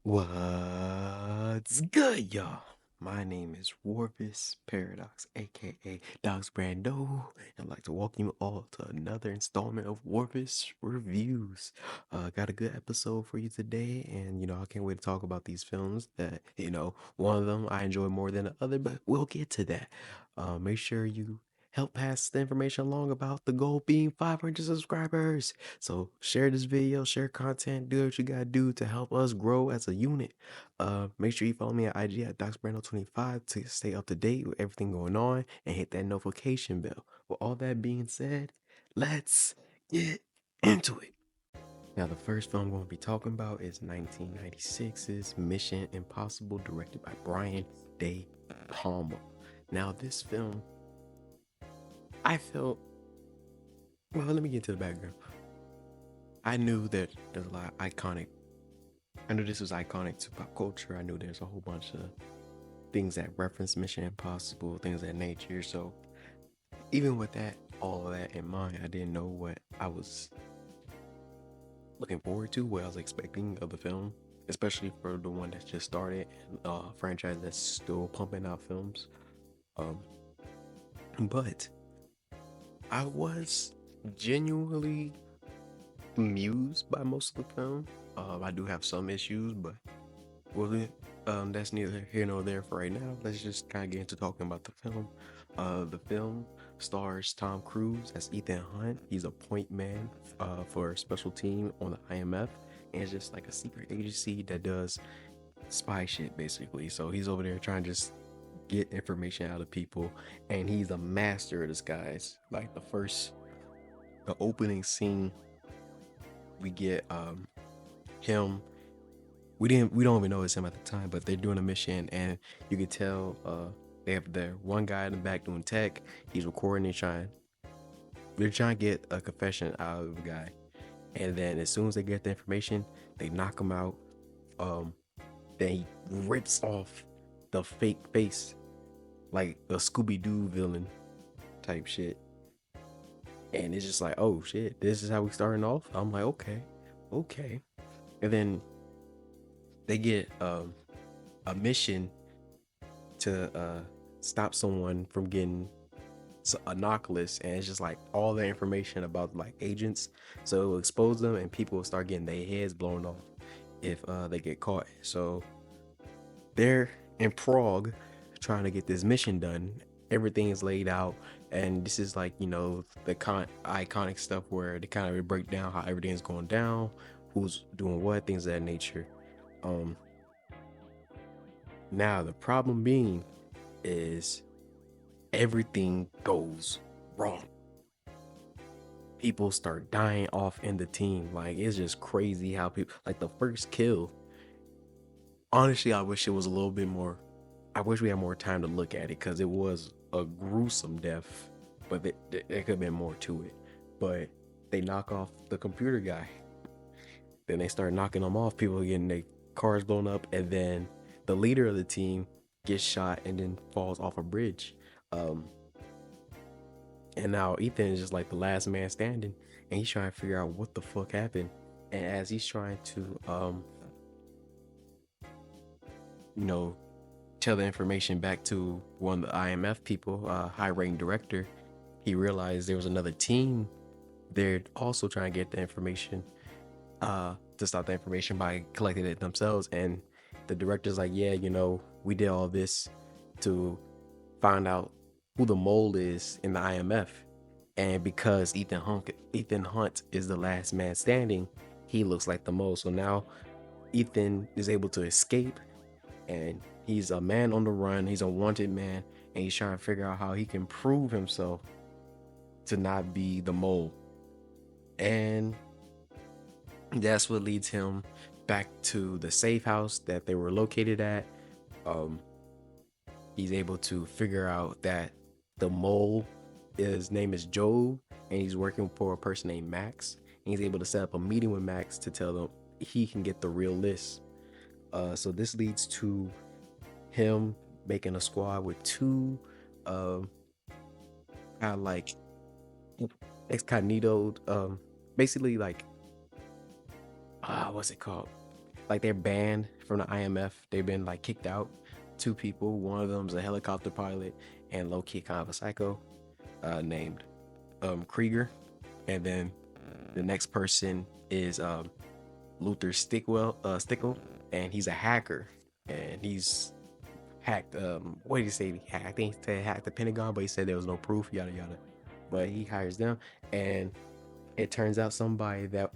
What's good, y'all? My name is Rorvis Paradox, aka Dogs Brando, and I'd like to welcome you all to another installment of Rorvis Reviews. Got a good episode for you today, and I can't wait to talk about these films. That one of them I enjoy more than the other, but we'll get to that. Make sure you help pass the information along about the goal being 500 subscribers. So share this video, share content, do what you gotta do to help us grow as a unit. Make sure you follow me at IG at DocsBrando25 to stay up to date with everything going on and hit that notification bell. With all that being said, let's get into it. Now, the first film I'm going to be talking about is 1996's Mission Impossible, directed by Brian De Palma. Now, this film, I felt, well, let me get to the background. I knew that there's a lot of iconic. I knew this was iconic to pop culture. I knew there's a whole bunch of things that reference Mission Impossible, things of that nature. So even with that, all of that in mind, I didn't know what I was looking forward to, what I was expecting of the film, especially for the one that just started, franchise that's still pumping out films. But I was genuinely amused by most of the film. I do have some issues, but that's neither here nor there for right now. Let's just kind of get into talking about the film. The film stars Tom Cruise as Ethan Hunt. He's a point man for a special team on the IMF, and it's just like a secret agency that does spy shit basically. So he's over there trying to just get information out of people, and he's a master of disguise. Like the opening scene, we get him. We don't even know it's him at the time, but they're doing a mission, and you can tell they have their one guy in the back doing tech. He's recording and they're trying to get a confession out of the guy, and then as soon as they get the information, they knock him out. Then he rips off the fake face like a Scooby-Doo villain type shit, and it's just like, oh shit, this is how we starting off. I'm like, okay, and then they get a mission to stop someone from getting a knock list, and it's just like all the information about like agents, so it will expose them and people will start getting their heads blown off if they get caught. So they're in Prague trying to get this mission done. Everything is laid out, and this is like the iconic stuff where they kind of break down how everything is going down, who's doing what, things of that nature. Now the problem being is everything goes wrong. People start dying off in the team. Like, it's just crazy how people, like, the first kill, honestly, I wish it was a little bit more. I wish we had more time to look at it, because it was a gruesome death, but there could have been more to it. But they knock off the computer guy, then they start knocking them off. People getting their cars blown up, and then the leader of the team gets shot and then falls off a bridge. And now Ethan is just like the last man standing, and he's trying to figure out what the fuck happened. And as he's trying to tell the information back to one of the IMF people, high ranking director, he realized there was another team. They're also trying to get the information, to stop the information by collecting it themselves. And the director's like, yeah, we did all this to find out who the mole is in the IMF. And because Ethan Hunt is the last man standing, he looks like the mole. So now Ethan is able to escape, and he's a man on the run. He's a wanted man, and he's trying to figure out how he can prove himself to not be the mole. And that's what leads him back to the safe house that they were located at. He's able to figure out that the mole, his name is Joe, and he's working for a person named Max. And he's able to set up a meeting with Max to tell them he can get the real list. So this leads to him making a squad with two kind of like basically like what's it called? Like they're banned from the IMF. They've been like kicked out. Two people. One of them's a helicopter pilot and low key kind of a psycho, named Krieger, and then the next person is Luther Stickle, and he's a hacker, and he's hacked. What did he say? He hacked, I think he said hacked the Pentagon, but he said there was no proof. Yada yada. But he hires them, and it turns out somebody that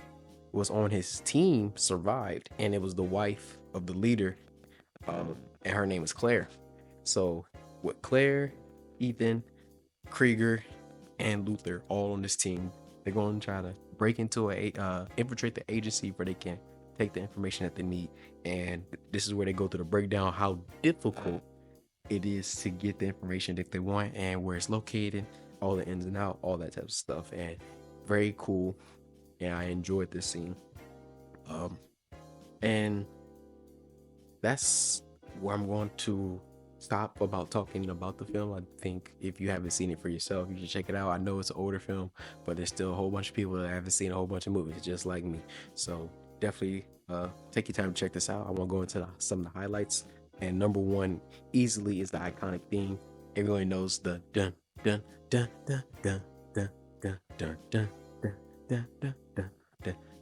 was on his team survived, and it was the wife of the leader, and her name is Claire. So with Claire, Ethan, Krieger, and Luther all on this team, they're going to try to break into infiltrate the agency where they can take the information that they need. And this is where they go through the breakdown how difficult it is to get the information that they want and where it's located, all the ins and out, all that type of stuff. And very cool. And I enjoyed this scene. And that's where I'm going to stop about talking about the film. I think if you haven't seen it for yourself, you should check it out. I know it's an older film, but there's still a whole bunch of people that haven't seen a whole bunch of movies just like me. So definitely take your time to check this out. I want to go into some of the highlights. And number one easily is the iconic theme. Everyone knows the dun dun dun dun dun dun dun dun dun dun dun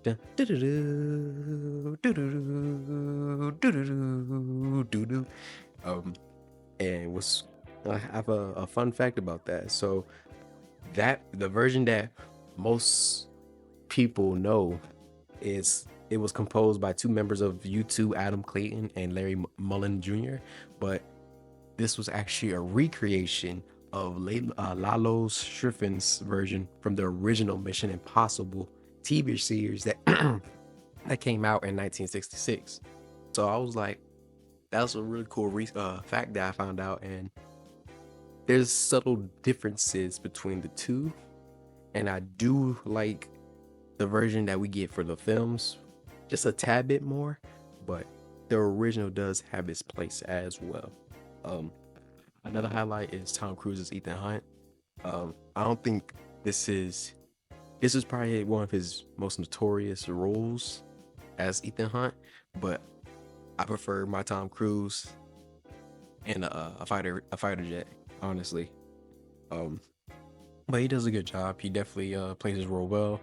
dun dun dun doo and was I have a fun fact about that. So that the version that most people know is it was composed by two members of U2, Adam Clayton and Larry Mullen Jr. But this was actually a recreation of Lalo Schifrin's version from the original Mission Impossible TV series that that came out in 1966. So I was like, that was a really cool fact that I found out, and there's subtle differences between the two, and I do like the version that we get for the films just a tad bit more, but the original does have its place as well. Another highlight is Tom Cruise's Ethan Hunt. I don't think this is probably one of his most notorious roles as Ethan Hunt, but I prefer my Tom Cruise in a fighter jet, honestly. But he does a good job. He definitely plays his role well.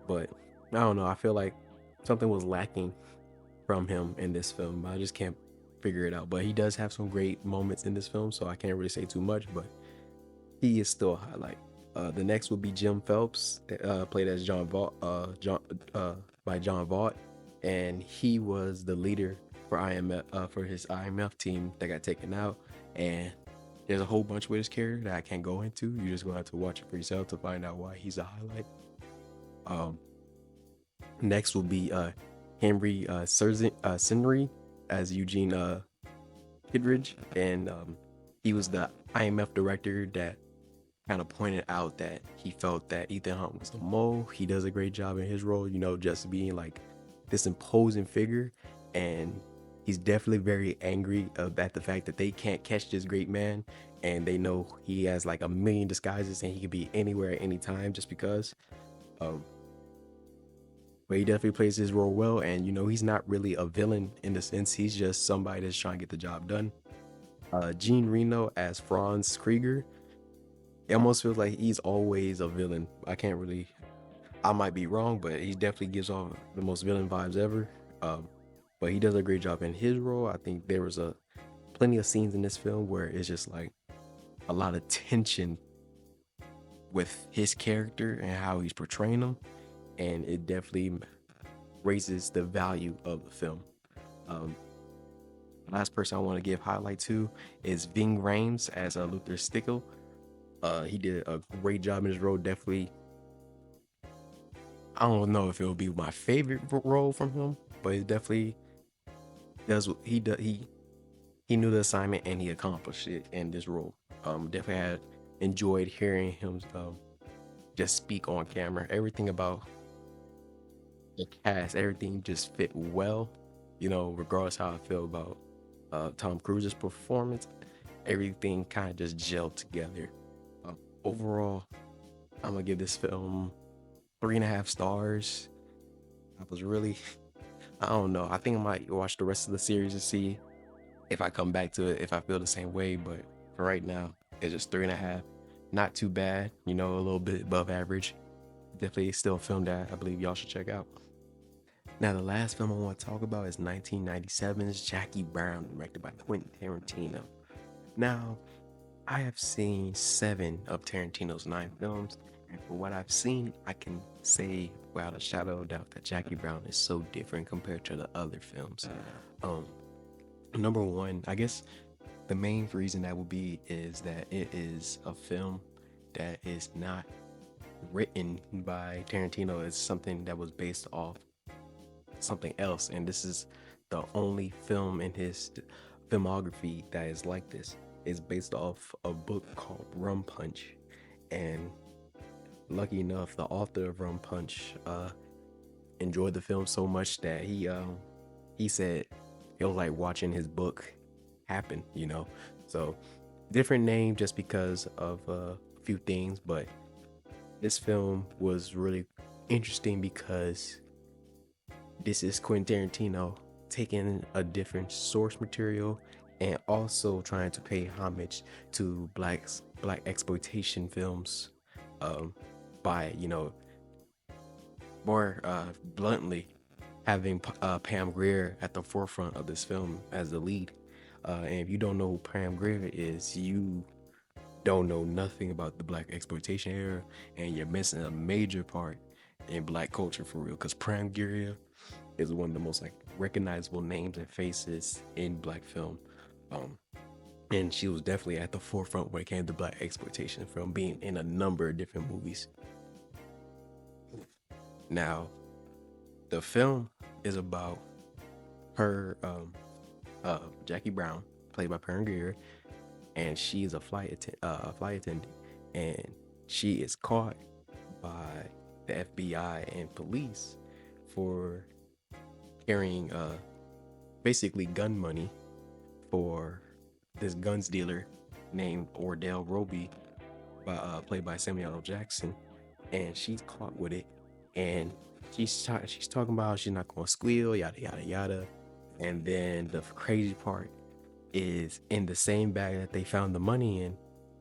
But I don't know. I feel like something was lacking from him in this film. I just can't figure it out. But he does have some great moments in this film, so I can't really say too much. But he is still a highlight. The next would be Jim Phelps, played as John Vaught, by John Vaught, and he was the leader for IMF for his IMF team that got taken out. And there's a whole bunch with his character that I can't go into. You're just gonna have to watch it for yourself to find out why he's a highlight. Next will be Henry Sinry as Eugene Kittredge, and he was the IMF director that kind of pointed out that he felt that Ethan Hunt was the mole. He does a great job in his role, just being like this imposing figure, and he's definitely very angry at the fact that they can't catch this great man, and they know he has like a million disguises and he could be anywhere at any time just because. But he definitely plays his role well, and he's not really a villain in the sense. He's just somebody that's trying to get the job done. Gene Reno as Franz Krieger. It almost feels like he's always a villain. I might be wrong, but he definitely gives off the most villain vibes ever. But he does a great job in his role. I think there was plenty of scenes in this film where it's just like a lot of tension with his character and how he's portraying him, and it definitely raises the value of the film. Last person I want to give highlight to is Ving Rhames as Luther Stickle. He did a great job in his role. Definitely, I don't know if it will be my favorite role from him, but he definitely does. He knew the assignment and he accomplished it in this role. Definitely had enjoyed hearing him just speak on camera. Everything about the cast, everything just fit well. Regardless how I feel about Tom Cruise's performance, everything kind of just gelled together. Overall, I'm gonna give this film 3.5 stars. I was really I don't know. I think I might watch the rest of the series to see if I come back to it, if I feel the same way. But for right now, it's just 3.5. Not too bad, you know, a little bit above average. Definitely still a film that I believe y'all should check out. Now, the last film I want to talk about is 1997's Jackie Brown, directed by Quentin Tarantino. Now, I have seen 7 of Tarantino's 9 films, and for what I've seen, I can say without a shadow of a doubt that Jackie Brown is so different compared to the other films. Um, Number one, I guess the main reason that would be is that it is a film that is not written by Tarantino. It's something that was based off something else, and this is the only film in his filmography that is like this. It's based off a book called Rum Punch, and lucky enough, the author of Rum Punch enjoyed the film so much that he said it was like watching his book happen, you know. So different name just because of a few things, but this film was really interesting because this is Quentin Tarantino taking a different source material and also trying to pay homage to black exploitation films, um, by more bluntly having Pam Grier at the forefront of this film as the lead. And if you don't know who Pam Grier is, you don't know nothing about the black exploitation era, and you're missing a major part in black culture for real. Because Pam Grier is one of the most like recognizable names and faces in black film. Um, and she was definitely at the forefront when it came to black exploitation film, being in a number of different movies. Now, the film is about her, Jackie Brown, played by Pam Grier, and she's a flight attendant, and she is caught by the FBI and police for carrying basically gun money for this guns dealer named Ordell Roby, played by Samuel L. Jackson, and she's caught with it, and she's talking about she's not gonna squeal, yada yada yada, and then the crazy part is in the same bag that they found the money in,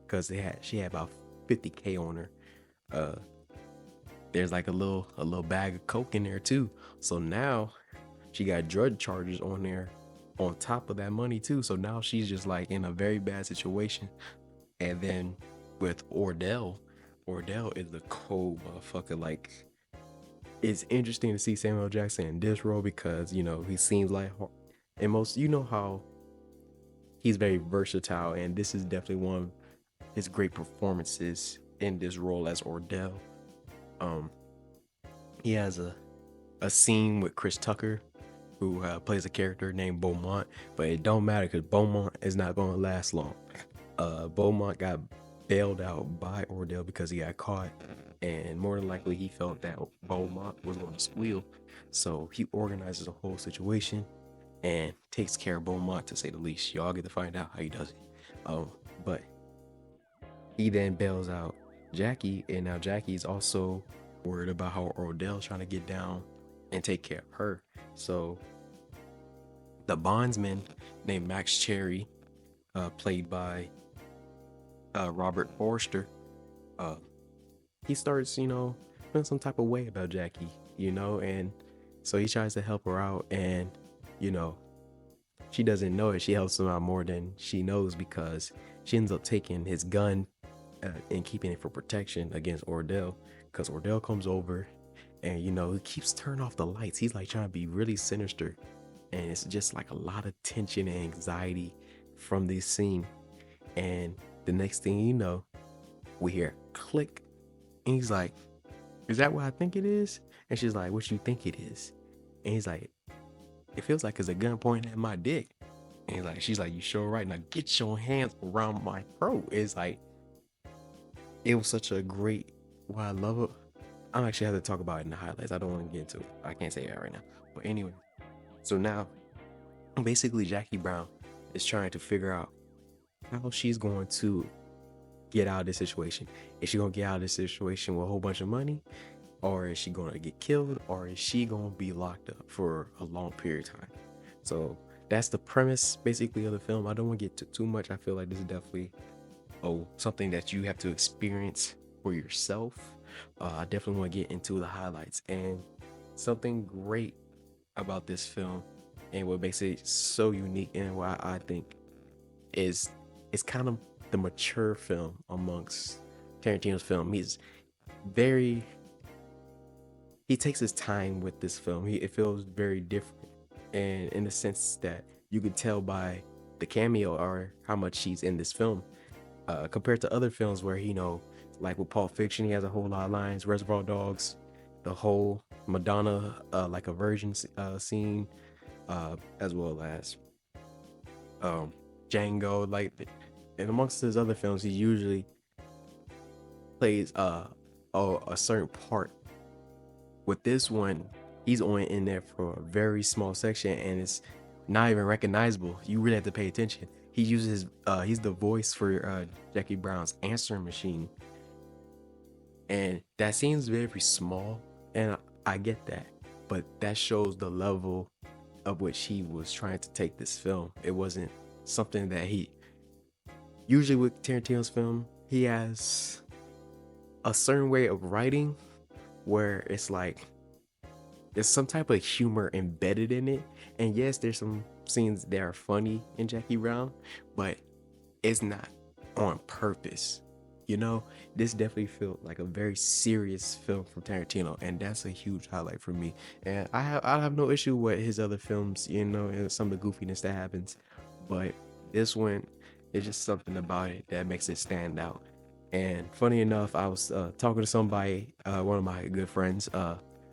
because she had about 50K on her. Uh, there's like a little bag of coke in there too. So now she got drug charges on there on top of that money too. So now she's just like in a very bad situation. And then with Ordell is the cold motherfucker. Like, it's interesting to see Samuel Jackson in this role because he seems like, and most how he's very versatile, and this is definitely one of his great performances in this role as Ordell. Um, he has a scene with Chris Tucker, who plays a character named Beaumont, but it don't matter because Beaumont is not going to last long. Beaumont got bailed out by Ordell because he got caught, and more than likely he felt that Beaumont was going to squeal, so he organizes a whole situation and takes care of Beaumont, to say the least. Y'all get to find out how he does it. But he then bails out Jackie, and now Jackie's also worried about how Ordell's trying to get down and take care of her. So the bondsman named Max Cherry, played by Robert Forster, he starts, feeling some type of way about Jackie, and so he tries to help her out, and she doesn't know it. She helps him out more than she knows because she ends up taking his gun and keeping it for protection against Ordell, because Ordell comes over and he keeps turning off the lights. He's like trying to be really sinister, and it's just like a lot of tension and anxiety from this scene. And the next thing you know, we hear click, and he's like, "Is that what I think it is?" And she's like, "What you think it is?" And he's like, "It feels like it's a gun pointing at my dick." And she's like, "You sure right? Now get your hands around my throat." It's like, it was such a great, why I love it. I'm actually have to talk about it in the highlights. I don't want to get into it. I can't say that right now. But anyway, so now basically Jackie Brown is trying to figure out how she's going to get out of this situation. Is she gonna get out of this situation with a whole bunch of money? or is she going to get killed, or is she going to be locked up for a long period of time? So that's the premise basically of the film. I don't want to get too much. I feel like this is definitely something that you have to experience for yourself. I definitely want to get into the highlights and something great about this film, and what makes it so unique, and why I think is it's kind of the mature film amongst Tarantino's film. Very he takes his time with this film. It feels very different, and in the sense that you can tell by the cameo or how much he's in this film, compared to other films where like with Pulp Fiction, he has a whole lot of lines. Reservoir Dogs, the whole Madonna like a virgin scene, as well as um, Django. Like, and amongst his other films, he usually plays a certain part. With this one, he's only in there for a very small section, and it's not even recognizable. You really have to pay attention. He uses he's the voice for Jackie Brown's answering machine, and that seems very small, and I get that, but that shows the level of which he was trying to take this film. It wasn't something that he usually with Tarantino's film. He has a certain way of writing where it's like there's some type of humor embedded in it. And yes, there's some scenes that are funny in Jackie Brown, but it's not on purpose. You know, this definitely felt like a very serious film from Tarantino, and that's a huge highlight for me. And I have no issue with his other films, and some of the goofiness that happens, but this one is just something about it that makes it stand out. And funny enough, I was talking to somebody, one of my good friends,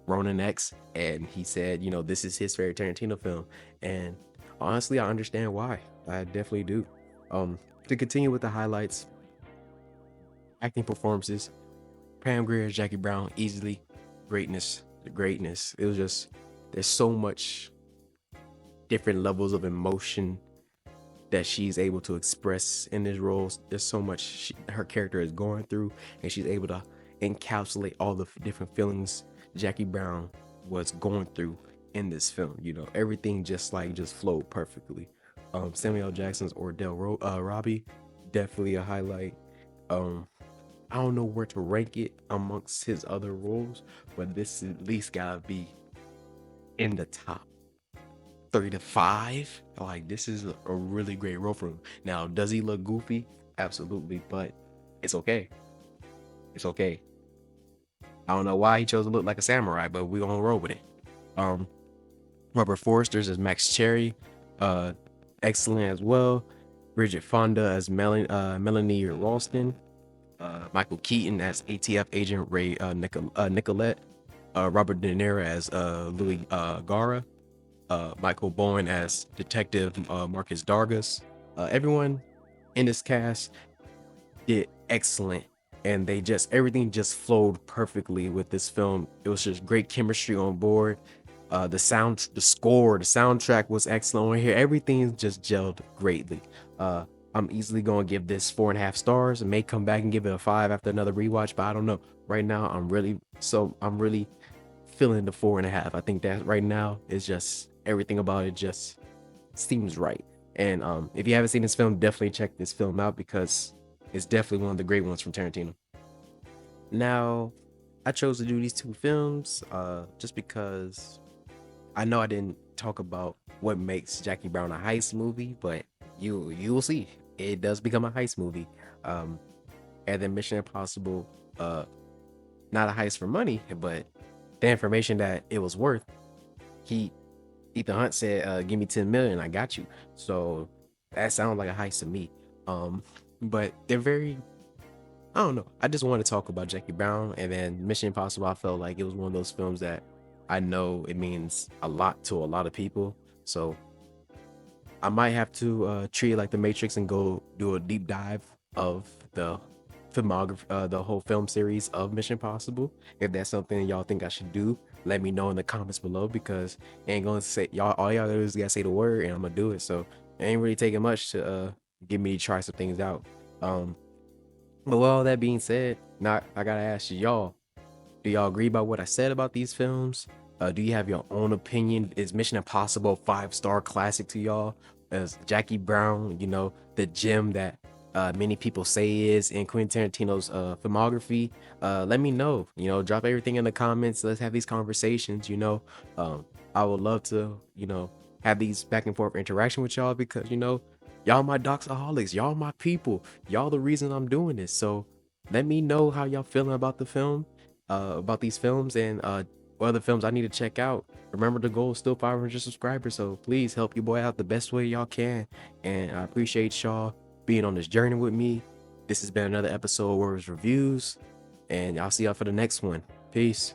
Ronan X, and he said, this is his favorite Tarantino film. And honestly, I understand why. I definitely do. To continue with the highlights, acting performances, Pam Grier, Jackie Brown, easily greatness. The greatness. It was just there's so much different levels of emotion that she's able to express in this role. There's so much her character is going through, and she's able to encapsulate all the different feelings Jackie Brown was going through in this film. Everything just flowed perfectly. Samuel L. Jackson's Robbie, definitely a highlight. I don't know where to rank it amongst his other roles, but this at least gotta be in the top 3 to 5. Like, this is a really great role for him. Now, does he look goofy? Absolutely, but it's okay. It's okay. I don't know why he chose to look like a samurai, but we gonna roll with it. Um, Robert Forster's as Max Cherry, excellent as well. Bridget Fonda as Melanie Ralston. Michael Keaton as ATF agent Ray Nicolette. Robert De Niro as Louis Gara. Michael Bowen as Detective Marcus Dargus. Everyone in this cast did excellent, and everything just flowed perfectly with this film. It was just great chemistry on board. The soundtrack was excellent on here. Everything just gelled greatly. I'm easily gonna give this 4.5 stars. I may come back and give it a 5 after another rewatch, but I don't know. Right now, I'm really feeling the 4.5. I think that right now is just everything about it just seems right. And if you haven't seen this film, definitely check this film out because it's definitely one of the great ones from Tarantino. Now, I chose to do these two films just because I know I didn't talk about what makes Jackie Brown a heist movie, but you will see it does become a heist movie. And then Mission Impossible, not a heist for money, but the information that it was worth. Ethan Hunt said, "Give me 10 million, I got you." So that sounds like a heist to me. But they're very. I don't know. I just want to talk about Jackie Brown, and then Mission Impossible. I felt like it was one of those films that I know it means a lot to a lot of people. So I might have to treat it like The Matrix and go do a deep dive of the filmography, the whole film series of Mission Impossible. If that's something y'all think I should do, let me know in the comments below because I ain't gonna say y'all. All y'all do is gotta say the word, and I'm gonna do it. So it ain't really taking much to get me to try some things out. But with all that being said, now I gotta ask y'all: Do y'all agree about what I said about these films? Do you have your own opinion? Is Mission Impossible 5-star classic to y'all? As Jackie Brown, the gem that many people say is in Quentin Tarantino's filmography? Let me know. Drop everything in the comments. Let's have these conversations. Um, I would love to, have these back and forth interaction with y'all because, y'all my doxaholics. Y'all my people. Y'all the reason I'm doing this. So let me know how y'all feeling about these films and what other films I need to check out. Remember, the goal is still 500 subscribers, so please help your boy out the best way y'all can. And I appreciate y'all being on this journey with me. This has been another episode of Rorvis Reviews, and I'll see y'all for the next one. Peace.